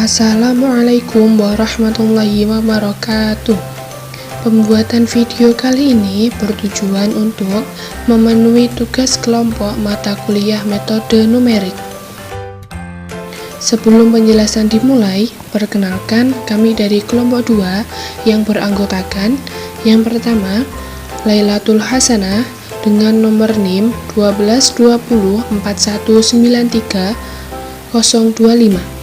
Assalamualaikum warahmatullahi wabarakatuh. Pembuatan video kali ini bertujuan untuk memenuhi tugas kelompok mata kuliah metode numerik. Sebelum penjelasan dimulai, perkenalkan kami dari kelompok 2 yang beranggotakan yang pertama, Lailatul Hasanah dengan nomor NIM 12204193025.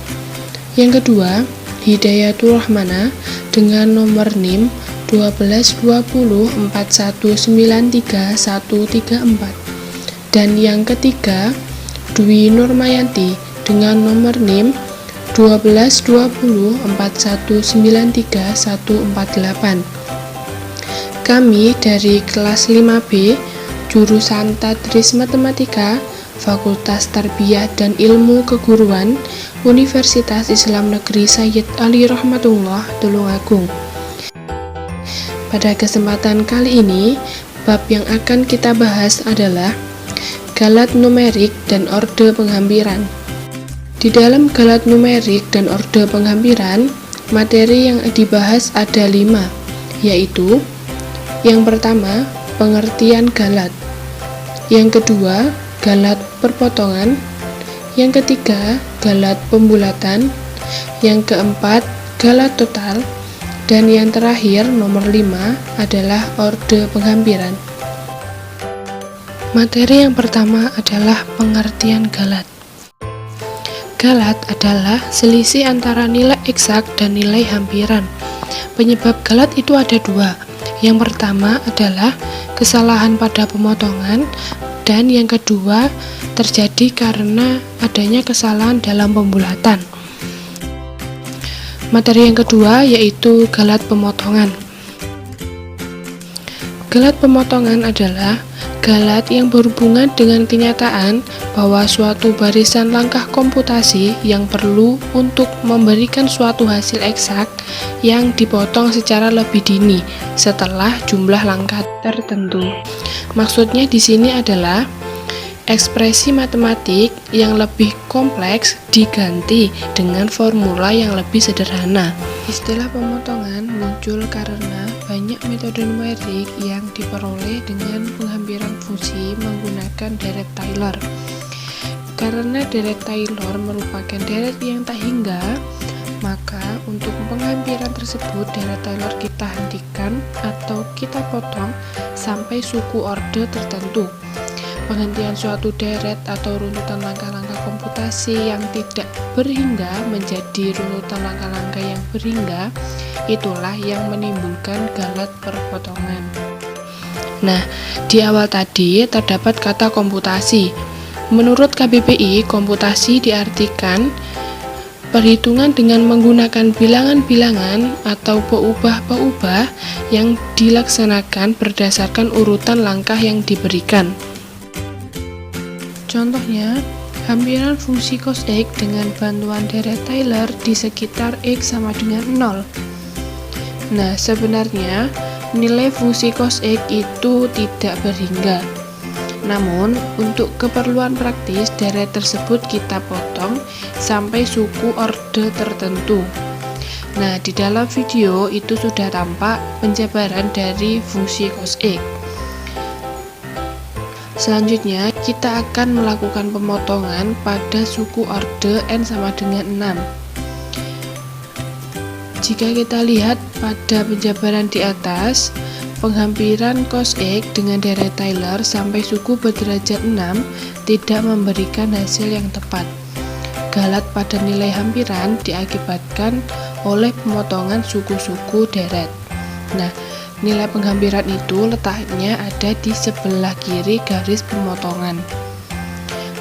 Yang kedua, Hidayatul Rahmanah dengan nomor NIM 12204193134. Dan yang ketiga, Dwi Nurmayanti dengan nomor NIM 12204193148. Kami dari kelas 5B, jurusan Tadris Matematika, Fakultas Tarbiyah dan Ilmu Keguruan, Universitas Islam Negeri Sayyid Ali Rahmatullah, Tulungagung. Pada kesempatan kali ini, bab yang akan kita bahas adalah galat numerik dan orde penghampiran. Di dalam galat numerik dan orde penghampiran, materi yang dibahas ada 5, yaitu yang pertama, pengertian galat. Yang kedua, galat perpotongan. Yang ketiga, galat pembulatan. Yang keempat, galat total. Dan yang terakhir, nomor 5, adalah orde penghampiran. Materi yang pertama adalah pengertian galat. Galat adalah selisih antara nilai eksak dan nilai hampiran. Penyebab galat itu ada 2. Yang pertama adalah kesalahan pada pemotongan, dan yang kedua terjadi karena adanya kesalahan dalam pembulatan. Materi yang kedua yaitu galat pemotongan. Galat pemotongan adalah galat yang berhubungan dengan kenyataan bahwa suatu barisan langkah komputasi yang perlu untuk memberikan suatu hasil eksak yang dipotong secara lebih dini setelah jumlah langkah tertentu. Maksudnya di sini adalah ekspresi matematik yang lebih kompleks diganti dengan formula yang lebih sederhana. Istilah pemotongan muncul karena banyak metode numerik yang diperoleh dengan penghampiran fungsi menggunakan deret Taylor. Karena deret Taylor merupakan deret yang tak hingga, maka untuk penghampiran tersebut deret Taylor kita hentikan atau kita potong sampai suku orde tertentu. Penghentian suatu deret atau runtutan langkah-langkah komputasi yang tidak berhingga menjadi runtutan langkah-langkah yang berhingga, itulah yang menimbulkan galat perpotongan. Nah, di awal tadi terdapat kata komputasi. Menurut KBBI, komputasi diartikan perhitungan dengan menggunakan bilangan-bilangan atau peubah-peubah yang dilaksanakan berdasarkan urutan langkah yang diberikan. Contohnya, hampiran fungsi cos X dengan bantuan deret Taylor di sekitar X sama dengan 0. Nah, sebenarnya nilai fungsi cos X itu tidak berhingga. Namun, untuk keperluan praktis, deret tersebut kita potong sampai suku orde tertentu. Nah, di dalam video itu sudah tampak penjabaran dari fungsi cos X. Selanjutnya, kita akan melakukan pemotongan pada suku orde n sama dengan 6. Jika kita lihat pada penjabaran di atas, penghampiran cos X dengan deret Taylor sampai suku berderajat 6 tidak memberikan hasil yang tepat. Galat pada nilai hampiran diakibatkan oleh pemotongan suku-suku deret. Nah, nilai penghampiran itu letaknya ada di sebelah kiri garis pemotongan.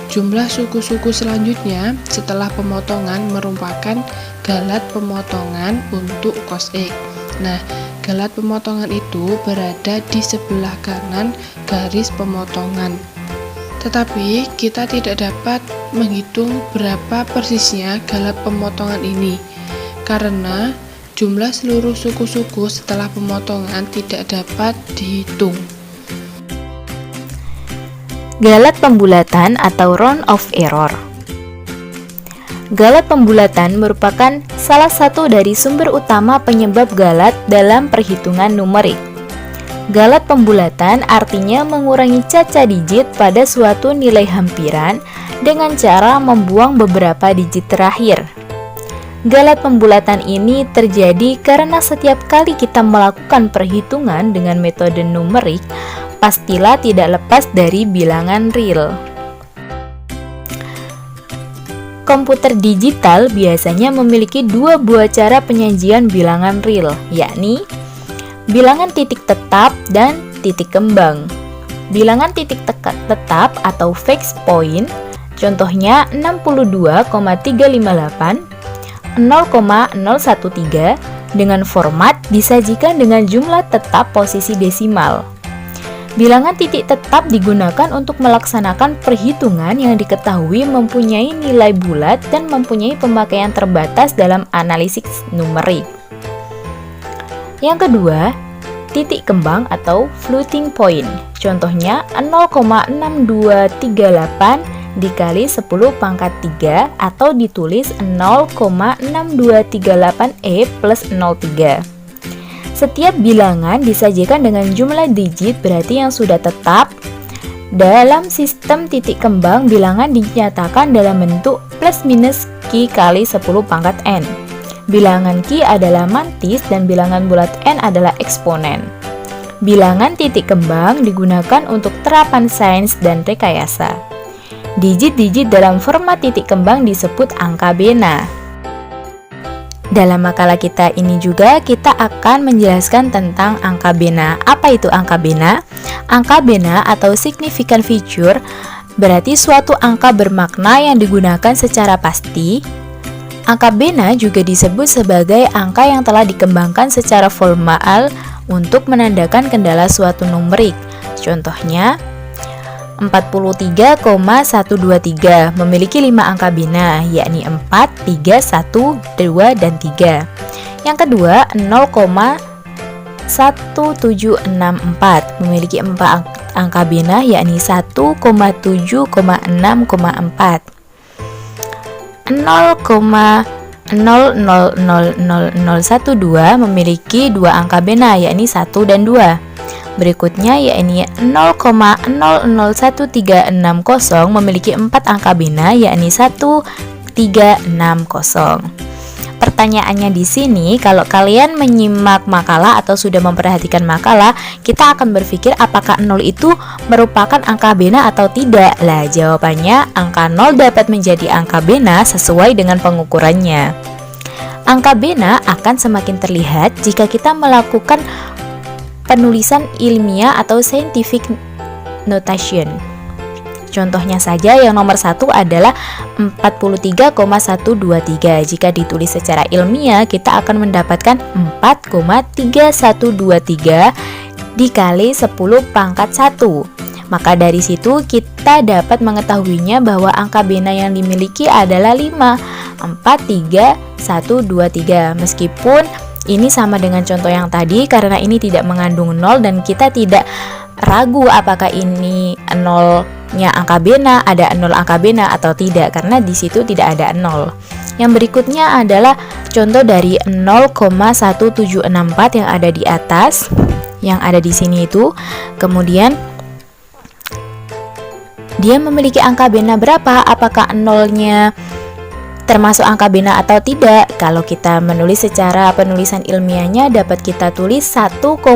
Jumlah suku-suku selanjutnya setelah pemotongan merupakan galat pemotongan untuk cos X. Nah, galat pemotongan itu berada di sebelah kanan garis pemotongan. Tetapi kita tidak dapat menghitung berapa persisnya galat pemotongan ini, karena jumlah seluruh suku-suku setelah pemotongan tidak dapat dihitung. Galat pembulatan atau round of error. Galat pembulatan merupakan salah satu dari sumber utama penyebab galat dalam perhitungan numerik. Galat pembulatan artinya mengurangi caca digit pada suatu nilai hampiran dengan cara membuang beberapa digit terakhir. Galat pembulatan ini terjadi karena setiap kali kita melakukan perhitungan dengan metode numerik, pastilah tidak lepas dari bilangan real. Komputer digital biasanya memiliki dua buah cara penyajian bilangan real, yakni bilangan titik tetap dan titik kembang. Bilangan titik tetap atau fixed point, contohnya 62,358, 0,013, dengan format disajikan dengan jumlah tetap posisi desimal. Bilangan titik tetap digunakan untuk melaksanakan perhitungan yang diketahui mempunyai nilai bulat dan mempunyai pemakaian terbatas dalam analisis numerik. Yang kedua, titik kembang atau floating point. Contohnya 0,6238 dikali 10 pangkat 3 atau ditulis 0,6238E plus 03. Setiap bilangan disajikan dengan jumlah digit berarti yang sudah tetap. Dalam sistem titik kembang, bilangan dinyatakan dalam bentuk plus minus Q kali 10 pangkat N. Bilangan Q adalah mantis dan bilangan bulat N adalah eksponen. Bilangan titik kembang digunakan untuk terapan sains dan rekayasa. Digit-digit dalam format titik kembang disebut angka bena. Dalam makalah kita ini juga kita akan menjelaskan tentang angka bena. Apa itu angka bena? Angka bena atau significant feature berarti suatu angka bermakna yang digunakan secara pasti. Angka bena juga disebut sebagai angka yang telah dikembangkan secara formal untuk menandakan kendala suatu numerik. Contohnya 43,123 memiliki 5 angka bena, yakni 4, 3, 1, 2, dan 3. Yang kedua, 0,1764 memiliki 4 angka bena, yakni 1,7,6,4. 0,000012 memiliki 2 angka bena, yakni 1 dan 2. Berikutnya yakni 0,001360 memiliki 4 angka bena, yakni 1360. Pertanyaannya di sini, kalau kalian menyimak makalah atau sudah memperhatikan makalah, kita akan berpikir apakah 0 itu merupakan angka bena atau tidak. Lah, jawabannya angka 0 dapat menjadi angka bena sesuai dengan pengukurannya. Angka bena akan semakin terlihat jika kita melakukan penulisan ilmiah atau scientific notation. Contohnya saja yang nomor 1 adalah 43,123. Jika ditulis secara ilmiah, kita akan mendapatkan 4,3123 dikali 10 pangkat 1. Maka dari situ kita dapat mengetahuinya bahwa angka bena yang dimiliki adalah 5, 4, 3, 1, 2, 3. Meskipun ini sama dengan contoh yang tadi karena ini tidak mengandung 0 dan kita tidak ragu apakah ini 0-nya angka bena, ada 0 angka bena atau tidak karena di situ tidak ada 0. Yang berikutnya adalah contoh dari 0,1764 yang ada di atas, yang ada di sini itu. Kemudian dia memiliki angka bena berapa? Apakah 0-nya termasuk angka bena atau tidak? Kalau kita menulis secara penulisan ilmiahnya dapat kita tulis 1,764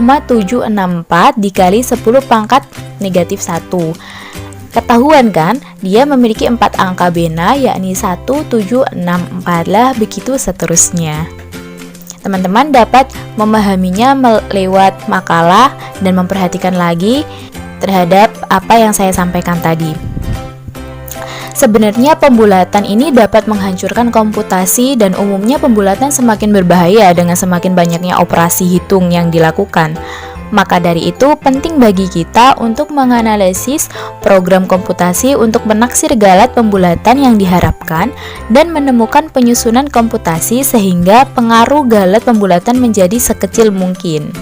dikali 10 pangkat negatif 1. Ketahuan kan? Dia memiliki 4 angka bena, yakni 1764 lah, begitu seterusnya. Teman-teman dapat memahaminya lewat makalah dan memperhatikan lagi terhadap apa yang saya sampaikan tadi. Sebenarnya pembulatan ini dapat menghancurkan komputasi dan umumnya pembulatan semakin berbahaya dengan semakin banyaknya operasi hitung yang dilakukan. Maka dari itu penting bagi kita untuk menganalisis program komputasi untuk menaksir galat pembulatan yang diharapkan dan menemukan penyusunan komputasi sehingga pengaruh galat pembulatan menjadi sekecil mungkin.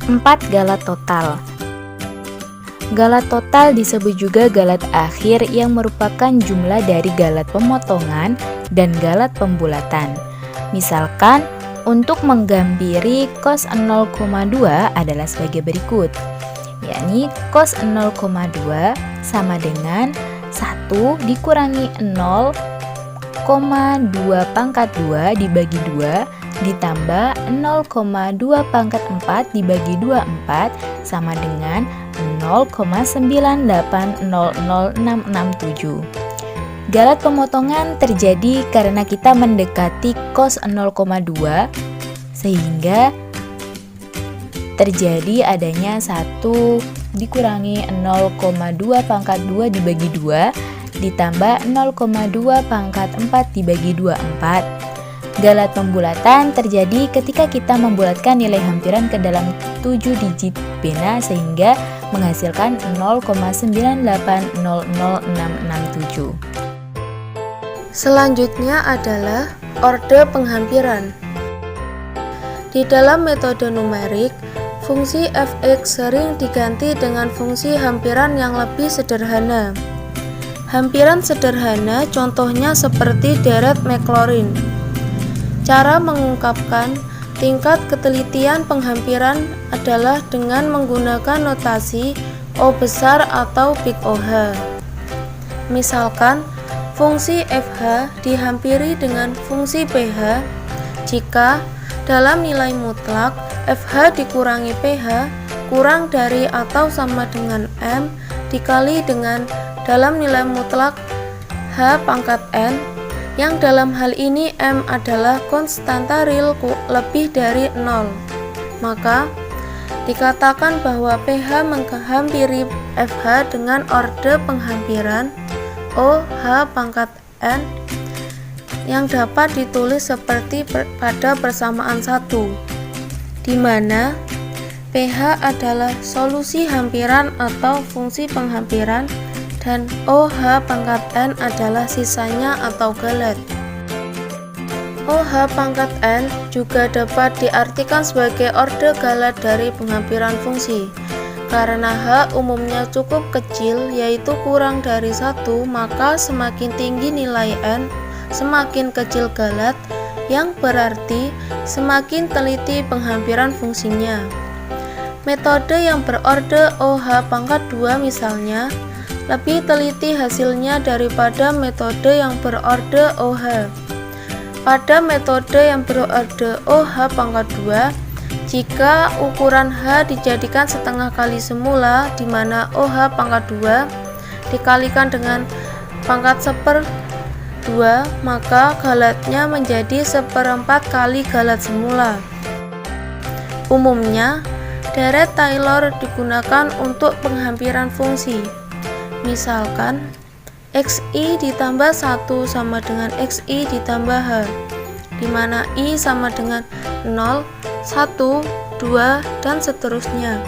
4. Galat total. Galat total disebut juga galat akhir yang merupakan jumlah dari galat pemotongan dan galat pembulatan. Misalkan, untuk menggambarkan cos 0,2 adalah sebagai berikut, yakni cos 0,2 sama dengan 1 dikurangi 0,2 pangkat 2 dibagi 2 ditambah 0,2 pangkat 4 dibagi 24 sama dengan 0,9800667. Galat pemotongan terjadi karena kita mendekati cos 0,2 sehingga terjadi adanya 1 dikurangi 0,2 pangkat 2 dibagi 2 ditambah 0,2 pangkat 4 dibagi 24. Galat pembulatan terjadi ketika kita membulatkan nilai hampiran ke dalam 7 digit bena sehingga menghasilkan 0,9800667. Selanjutnya adalah orde penghampiran. Di dalam metode numerik, fungsi fx sering diganti dengan fungsi hampiran yang lebih sederhana. Hampiran sederhana contohnya seperti deret Maclaurin. Cara mengungkapkan tingkat ketelitian penghampiran adalah dengan menggunakan notasi O besar atau big OH. Misalkan, fungsi fh dihampiri dengan fungsi ph jika dalam nilai mutlak fh dikurangi ph kurang dari atau sama dengan m dikali dengan dalam nilai mutlak h pangkat n, yang dalam hal ini m adalah konstanta real lebih dari 0. Maka dikatakan bahwa pH menghampiri fh dengan orde penghampiran OH pangkat N yang dapat ditulis seperti pada persamaan 1, di mana pH adalah solusi hampiran atau fungsi penghampiran dan OH pangkat N adalah sisanya atau galat. OH pangkat N juga dapat diartikan sebagai orde galat dari penghampiran fungsi. Karena H umumnya cukup kecil, yaitu kurang dari 1, maka semakin tinggi nilai N, semakin kecil galat, yang berarti semakin teliti penghampiran fungsinya. Metode yang berorde OH pangkat 2 misalnya, lebih teliti hasilnya daripada metode yang berorde OH. Pada metode yang berorde OH pangkat 2, jika ukuran H dijadikan setengah kali semula, di mana OH pangkat 2 dikalikan dengan pangkat 1/2, maka galatnya menjadi 1/4 kali galat semula. Umumnya, deret Taylor digunakan untuk penghampiran fungsi. Misalkan, xi ditambah 1 sama dengan xi ditambah h, di mana i sama dengan 0, 1, 2, dan seterusnya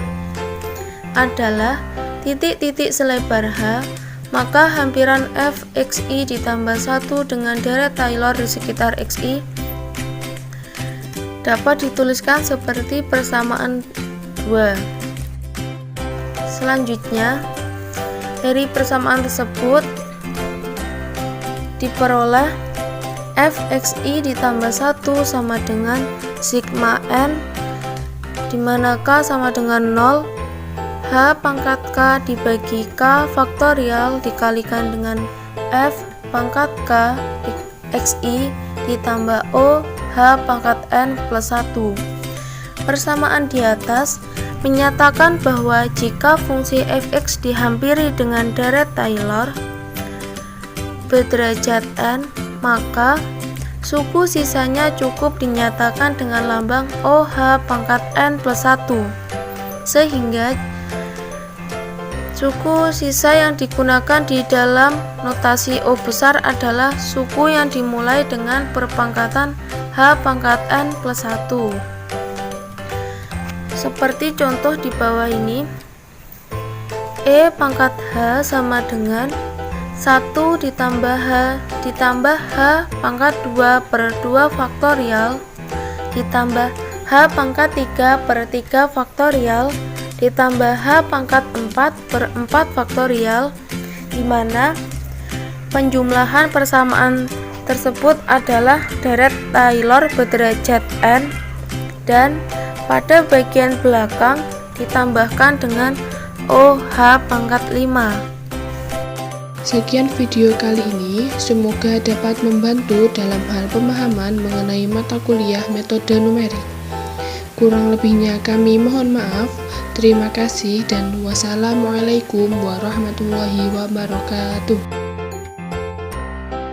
adalah titik-titik selebar H, maka hampiran fxi ditambah 1 dengan deret Taylor di sekitar xi dapat dituliskan seperti persamaan 2. Selanjutnya, dari persamaan tersebut diperoleh fxi ditambah 1 sama dengan sigma n, di mana k sama dengan 0, h pangkat k dibagi k faktorial dikalikan dengan f pangkat k xi ditambah o h pangkat n plus 1. Persamaan di atas menyatakan bahwa jika fungsi fx dihampiri dengan deret Taylor berderajat n, maka suku sisanya cukup dinyatakan dengan lambang OH pangkat N plus 1, sehingga suku sisa yang digunakan di dalam notasi O besar adalah suku yang dimulai dengan perpangkatan H pangkat N plus 1. Seperti contoh di bawah ini, E pangkat H sama dengan 1 ditambah H pangkat 2/2 faktorial ditambah H pangkat 3/3 faktorial ditambah H pangkat 4 per 4 faktorial, di mana penjumlahan persamaan tersebut adalah deret Taylor berderajat N, dan pada bagian belakang ditambahkan dengan OH pangkat 5. Sekian video kali ini, semoga dapat membantu dalam hal pemahaman mengenai mata kuliah metode numerik. Kurang lebihnya kami mohon maaf. Terima kasih dan wassalamualaikum warahmatullahi wabarakatuh.